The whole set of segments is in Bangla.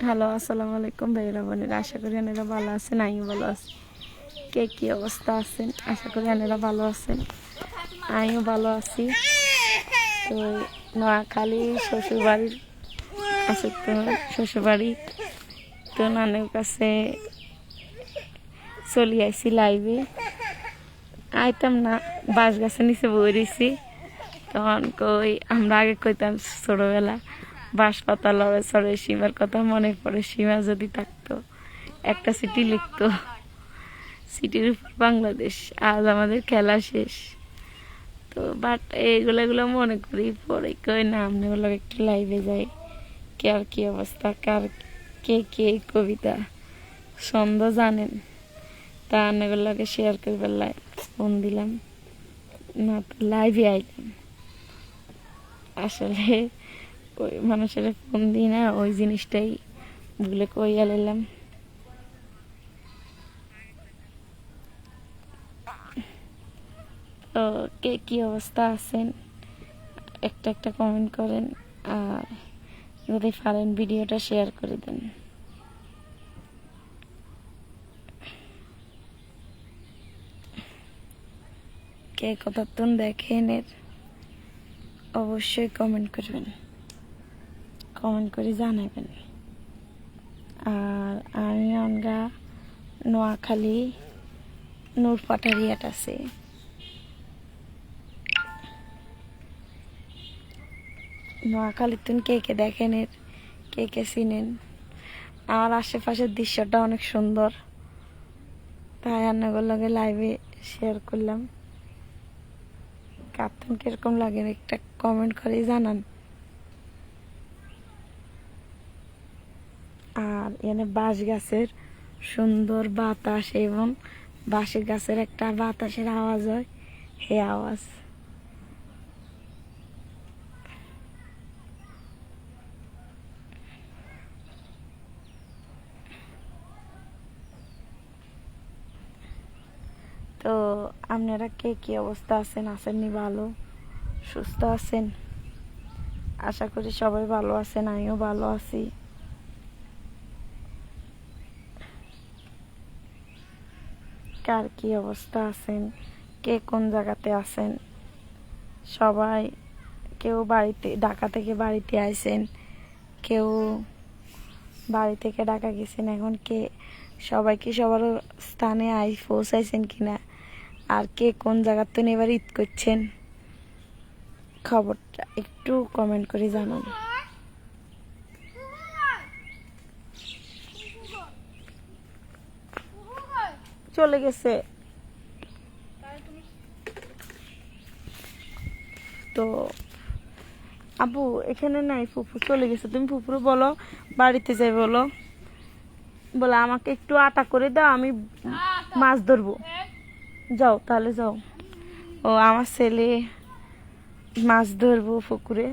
হ্যালো, আসসালামু আলাইকুম ভাইরা বোনেরা, আশা করি আপনারা ভালো আছেন। আমিও ভালো আছি। কে কী অবস্থা আছেন? আশা করি আপনারা ভালো আছেন, আমিও ভালো আছি। তো নোয়াখালী শ্বশুরবাড়ির আছে, তো শ্বশুরবাড়ি তো নানের কাছে চলে আইসি লাইভে। আইতাম না, বাঁশ গাছের নিচে বই রয়েছি। তখন কই আমরা আগে কইতাম ছোটবেলা বাঁশ পাতা লড়ে চড়ে সীমার কথা মনে পড়ে। সীমা যদি থাকতো একটা চিঠি লিখতো, চিঠির উপর বাংলাদেশ। আজ আমাদের খেলা শেষ। তো বাট এগুলো মনে করি পরে কই না, আপনি হলো একটু লাইভে যাই। কে আর কি অবস্থা, কার কে কে কবিতা ছন্দ জানেন তা আন্নাগুলোকে শেয়ার করবার ফোন দিলাম না, তো লাইভে আইলাম। আসলে ওই মানুষের ফোন দিই না, ওই জিনিসটাই ভুলে কইয়া নিলাম। তো কে কী অবস্থা আছেন একটা একটা কমেন্ট করেন, আর যদি পারেন ভিডিওটা শেয়ার করে দেন। কে কতক্ষণ দেখেন এর অবশ্যই কমেন্ট করবেন, কমেন্ট করে জানাবেন। আর আমি আমরা নোয়াখালী নূর পাটারিয়াট আছে, নোয়াখালী তুন কে কে দেখেন এর, কে কে চিনেন। আমার আশেপাশের দৃশ্যটা অনেক সুন্দর, তাই রান্নাগুলোকে লাইভে শেয়ার করলাম। কার্টুন কিরকম লাগে একটা কমেন্ট করে জানান। আর এখানে বাঁশ গাছের সুন্দর বাতাস এবং বাঁশের গাছের একটা বাতাসের আওয়াজ হয়, হে আওয়াজ। তো আপনারা কে কী অবস্থা আছেন? আছেননি ভালো, সুস্থ আছেন? আশা করি সবাই ভালো আছেন, আমিও ভালো আছি। কার কী অবস্থা আছেন, কে কোন জায়গাতে আছেন সবাই। কেউ বাড়িতে, ঢাকা থেকে বাড়িতে আইছেন, কেউ বাড়ি থেকে ঢাকা গেছেন। এখন কে সবাই কি সবার স্থানে পৌঁছাইছেন কিনা, আর কে কোন জায়গার তো এবার ঈদ করছেন, খবরটা একটু কমেন্ট করে জানান। চলে গেছে তো আবু এখানে নাই, ফুফু চলে গেছে। তুমি ফুফুরে বলো বাড়িতে যাই, বলো বলে আমাকে একটু আটা করে দাও, আমি মাছ ধরবো। যাও তাহলে যাও। ও আমার ছেলে মাছ ধরবো পুকুরে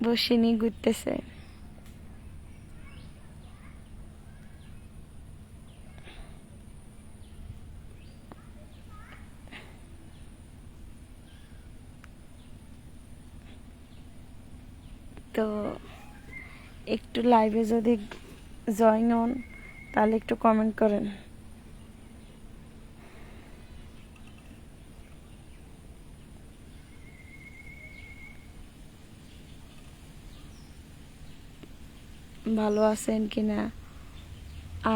বসে নিয়ে ঘুরতেছে। তো একটু লাইভে যদি জয়েন হন তাহলে একটু কমেন্ট করেন। ভালো আছেন কিনা।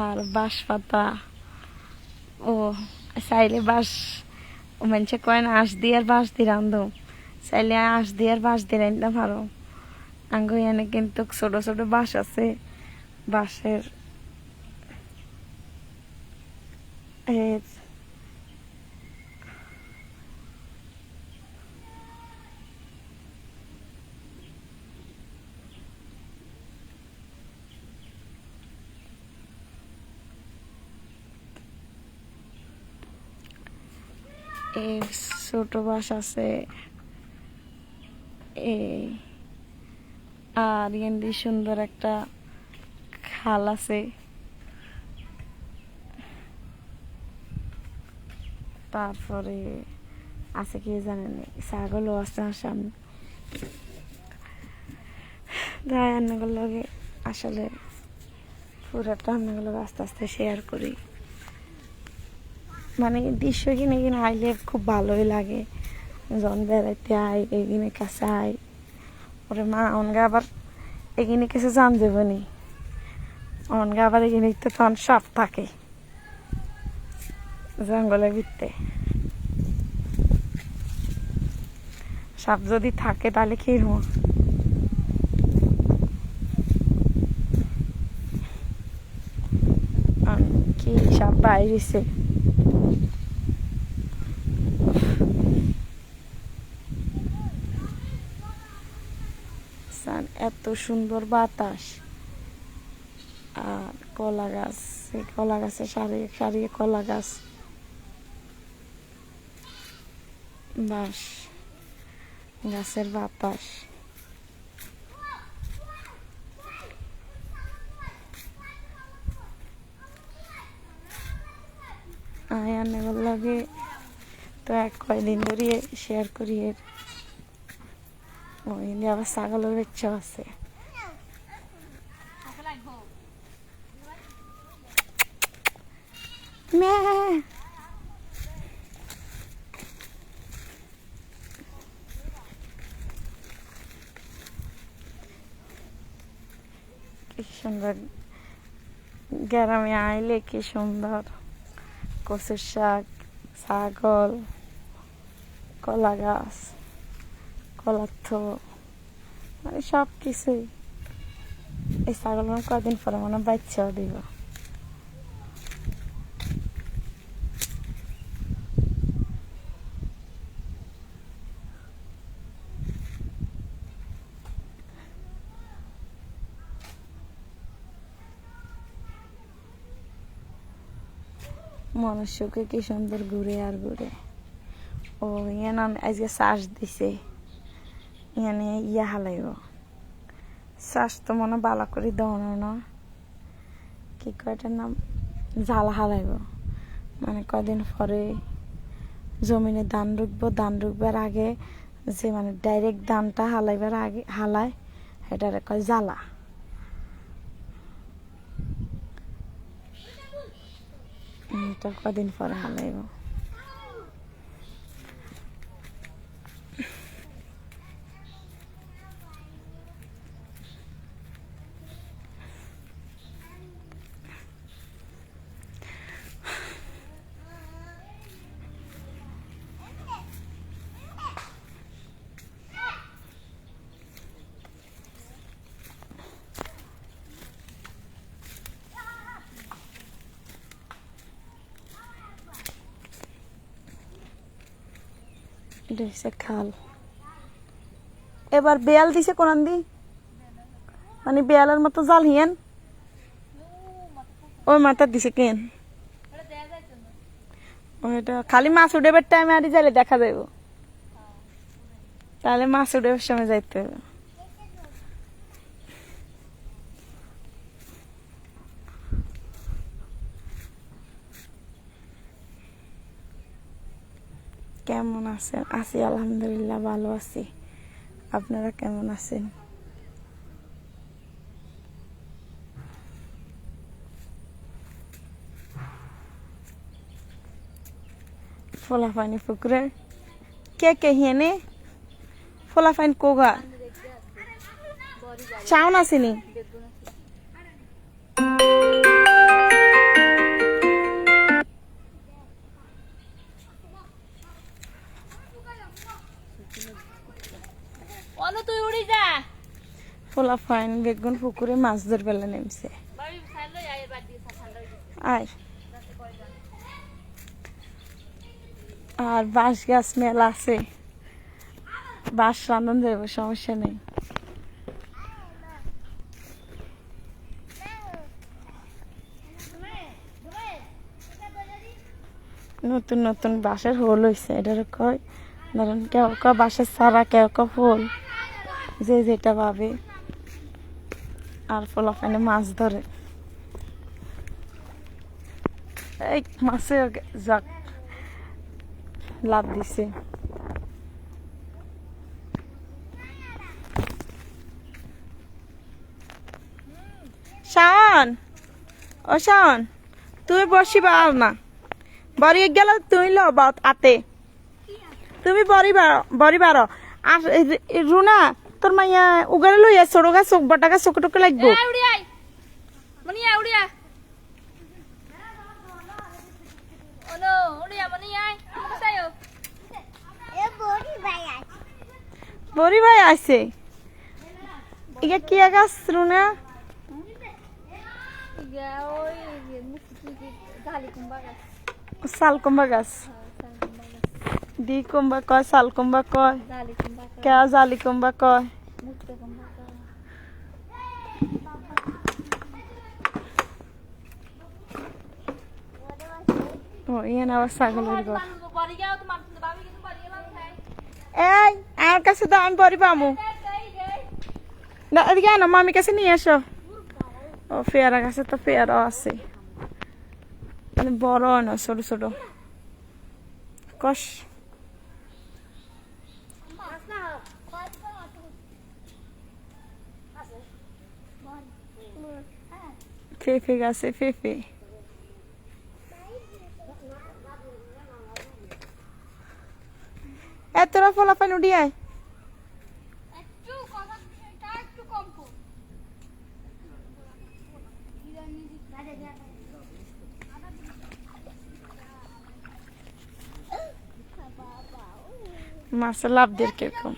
আর বাঁশ পাতা ও চাইলে বাঁশ মানুষে কয় না আঁশ দিয়ে আর বাঁশ দিয়ে রান্ধো, চাইলে আঁশ দিয়ে আর বাঁশ দিয়ে রান্ধতে পারো। আঙ্গ এনে কিন্তু ছোট ছোট বাঁশ আছে, বাঁশের এই ছোট বাঁশ আছে এই। আর এমনি সুন্দর একটা খাল আছে, তারপরে আছে কি জানেন ছাগলও আছে আমার সামনে। তাই রান্নাগুলো আসলে পুরাটা রান্নাগুলো আস্তে আস্তে শেয়ার করি। মানে দৃশ্য কিনে কিনে আইলে খুব ভালোই লাগে, যখন বেড়াইতে আই এগিনে কাছে আই ওরে মা অনগা আবার এগিনে কাছে জান দেবনি, অনগা আবার এগিনে তো তখন সাপ থাকে জঙ্গলের ভিতরে। সাপ যদি থাকে তাহলে কি হবো, কি সাপ বাইরেছে। এত সুন্দর বাতাস আর কলা গাছ, এই কলা গাছে সারিয়ে সারিয়ে কলা গাছ, বাস গাছের বাতাস। আয়ানের লাগে তো এক কয়দিন ধরে শেয়ার করি। এর ওই আবার ছাগলের বাচ্চা আছে। কি সুন্দর গ্রামে আইলে, কি সুন্দর কচুর শাক, ছাগল, কলা গাছ, কলার থো, মানে সব কিছুই। এই ছাগল মানে কদিন পরে মনে বাচ্চাও দিব। মনুষ্যকে কি সুন্দর ঘুরে আর ঘুরে। ও ইয়ান আজকে শ্বাস দিছে, ইয়ানে ইয়া হালাইব শ্বাস তো মনে বালা করে দৌড়ানো না, কি কয়টার নাম জ্বালা হালাইব। মানে কদিন পরে জমিনে ধান রুখবো, ধান রুখবার আগে যে মানে ডাইরেক্ট ধানটা হালাইবার আগে হালায়, এটারে কয় জ্বালা। তো কদিন পরে হালাইব। এটা হচ্ছে খাল। এবার বেয়াল দিছে কোন দি, মানে বেয়ালের মতো জাল হিয়েন ওই মাথা দিছে কেন, ওইটা খালি মাছ উঠেবার টাইমে আর যাইলে দেখা যাইব, তাহলে মাছ উঠেবার সময় যাইতে হবে। কেমন আছেন? আছি আলহামদুলিল্লাহ, ভালো আছি। আপনারা কেমন আছেন? ফোলা পানি পুকুরে কে কে হিয়েনে ফোলা পানি কোগা চাউন আসেনি। ফোলা ফাইন বেগুন পুকুরে মাছ ধর বেলা নেমছে। আয় আর বাঁশ গাছ মেলা আছে, বাঁশ রান্ধন যাবো, সমস্যা নেই। নতুন নতুন বাঁশের হোল হয়েছে, এটার কয় ধরেন কেউ কেউ বাঁশের ছাড়া, কেউ কেউ ফুল, যে যেটা ভাবে। আর ফোলা ফাইনে মাছ ধরে, এই মাছে যাক লাভ দিছে। ও শাওন তুমি বসিবা আর না বড়ি গেল তুমি লো বাত আতে তুমি বড়ি বারো আর রুনা তোর মাইয়া উগারে লইয়া ছোট গাছ বটা গাছ চোখ টোকে লাগবো বড়ি ভাই আছে ইয়া কি গাছ রুনা শালকুম্বা গাছ দি কুম্বা কয় শালকুম্বা কয় কে জালি কুম্বা কয় ও ইয়ে না ছাগলের ঘর এই আমার কাছে তো আমি বড়ি পামু না এদিকে না মামি কাছে নিয়ে এসো ও পেয়ারা গাছে তো পেয়ারাও আছে মানে বড় না ছোট ছোট কষ পেঁপে গাছে পেঁপে এতটা ফলাফল উঠিয়ায় মাছের লাভ দিয়ে কিরকম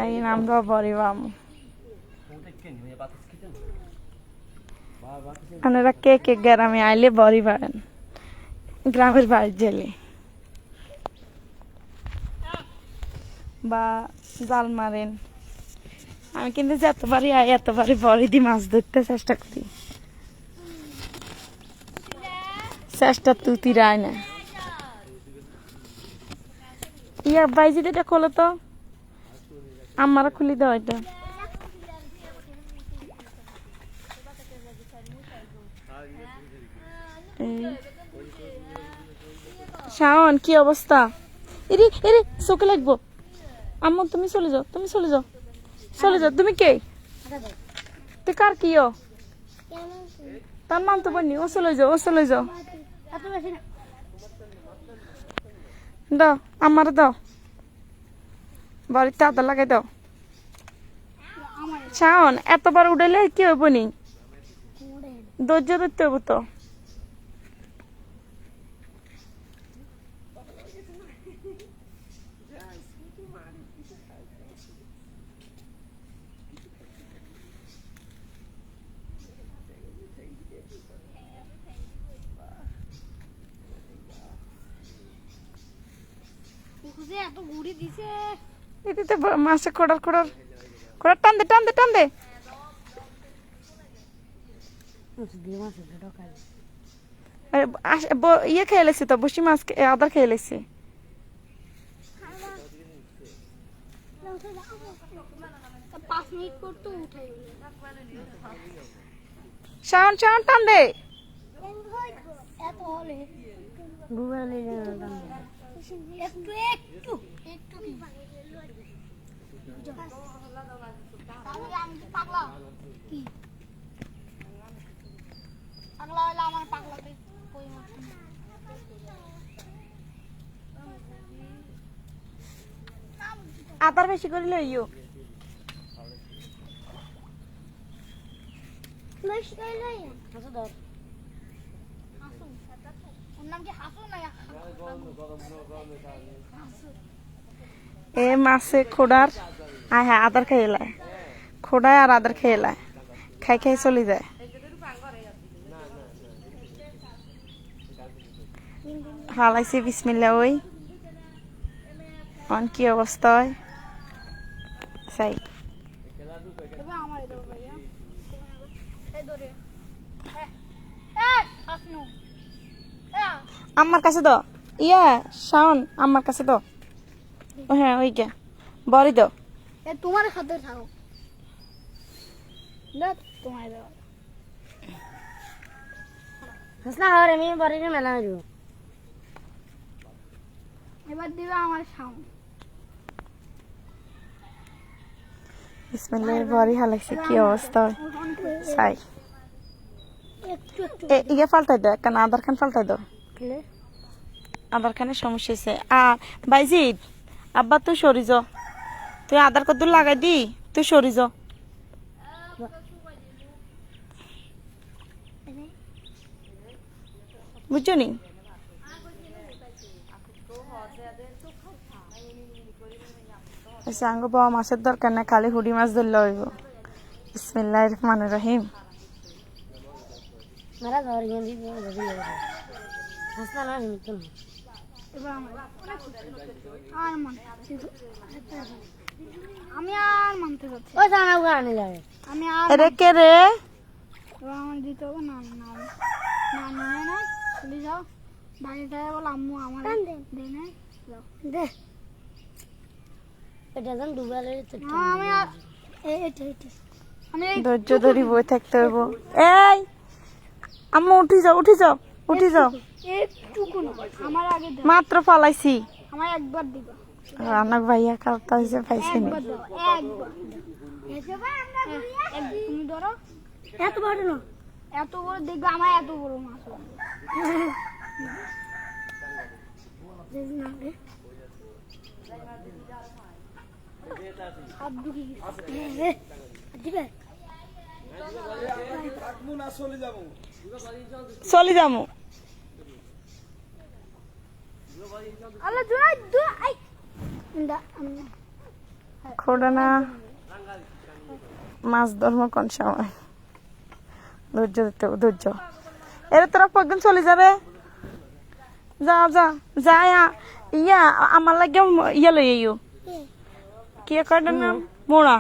এই আমরা বড়ি বামু আপনারা কে কে গ্রামে আইলে বড়ি বাড়েন গ্রামের বাড়ির জেলে বা জাল মারেন আমি কিন্তু যতবারই আই এতবারই বড়ি দিয়ে মাছ ধরতে চেষ্টা করি চেষ্টা তুতিরা আয় না ইয়া বাইজি এটা খোলো তো আমারা খুলি দাও এটা শাওন কি অবস্থা এরে এরে চোখে লাগবো আম্মু তুমি চলে যাও চলে যাও তুমি কে তুই কার কি ও তার নাম তো বলনি ও চলে যাও দাও আমার দাও বাড়িতে আদা লাগাই দাও শাওন এতবার উড়াইলে কি হইব নি ধৈর্য ধরতে হইব তো এদিকে মাছে খোড়ার টান দে ইয়ে খেয়ে লেছি তো বসি মাছ আদার খেয়ে লেছি শাওন টান দে আদার বেশি করে লইও এ মাছে খোড়ার হ্যাঁ আদার খেয়ে লাই খোড়ায় আর আদার খেয়ে লাই খাই চলে যায় হালাইছে বিসমিল্লা ওই অন কি অবস্থা হয় সাই আমার কাছে দাও ইয়া শাওন আমার কাছে দাও হ্যাঁ ওই কে বড়ি দাও তোমার খাতে থাকো তোমার দাও হাসনা আর আমি বড়ি মেলা দিব এবার দিবে আমার সামনে। বিসমিল্লাহ বড়ি হালাইছে কি অবস্থা সাই একটু একটু ইয়ে পাল্টাই দাও একটা আধার খান পাল্টাই দাও আধার খানের সমস্যা হয়েছে বাইজিদ আব্বা তুই সরি যা তুই আধার কদ্দুর লাগাই দি তুই সরি যা বুঝছো নি আঙ্গ বাবা মাছের দরকার না খালি হুডি মাছ ধরলে হইব বিসমিল্লাহির রহমানির রহিম मेरा घर ये भी हंसना ना तुम এবার আমার আর আমি আর মানতে পারছি ओ जाना हुआ आने लगे আমি আর এরে কে রে এবার আমার দিতে হবে না না না না না চলে যাও বাড়িতে বল আম্মু আমার দে না যাও दे এটা জান ডুবালে তো না আমি আর এটা আমি এই ধৈর্য ধরি বই থাকতে হইব এই আম্মু উঠি যাও একটুকু না আমার আগে দাও মাত্র পালাইছি আমার একবার দিবা রান্নাক ভাইয়া কাপটা হয়েছে পাইছি নি একবার দাও একবার তুমি ধরো এত বড় না এত বড় দেখবে আমার এত বড় মাছ চলে যাবো আল্লাহ জোড়াই দু আই খোড়া না মাছ ধর্ম কোন সময় ধৈর্য দিতে হবে, ধৈর্য এর তোরা একদিন চলে যাবে যা ইয়া আমার লাগে ইয়া লই আইও কি কয়টার নাম মোড়া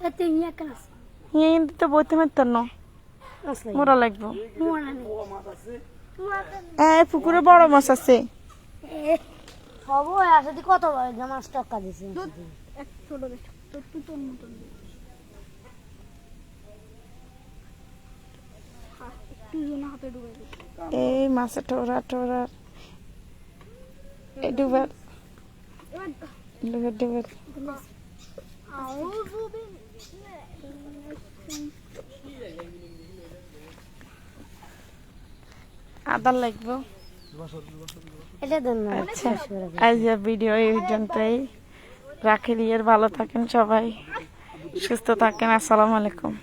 এত ইয়া ক্লাস ইয়ে তো বইতে মারতাম না আসলে মোড়া লাগবো মোড়া নেই পুকুরে বড় মাছ আছে হবো আসলে কত জামা স্টক কা দিছি এক ছোট বেশ তো তোর মতন একটু জোনা হাতে ডুবে দিই এই মাছে টোরা এই ডুবার ডুবার আউযু আদার লাগবো এটা দেন না আচ্ছা আজ ভিডিও এই পর্যন্তই রাখি দিয়ে ভালো থাকেন সবাই সুস্থ থাকেন আসসালামু আলাইকুম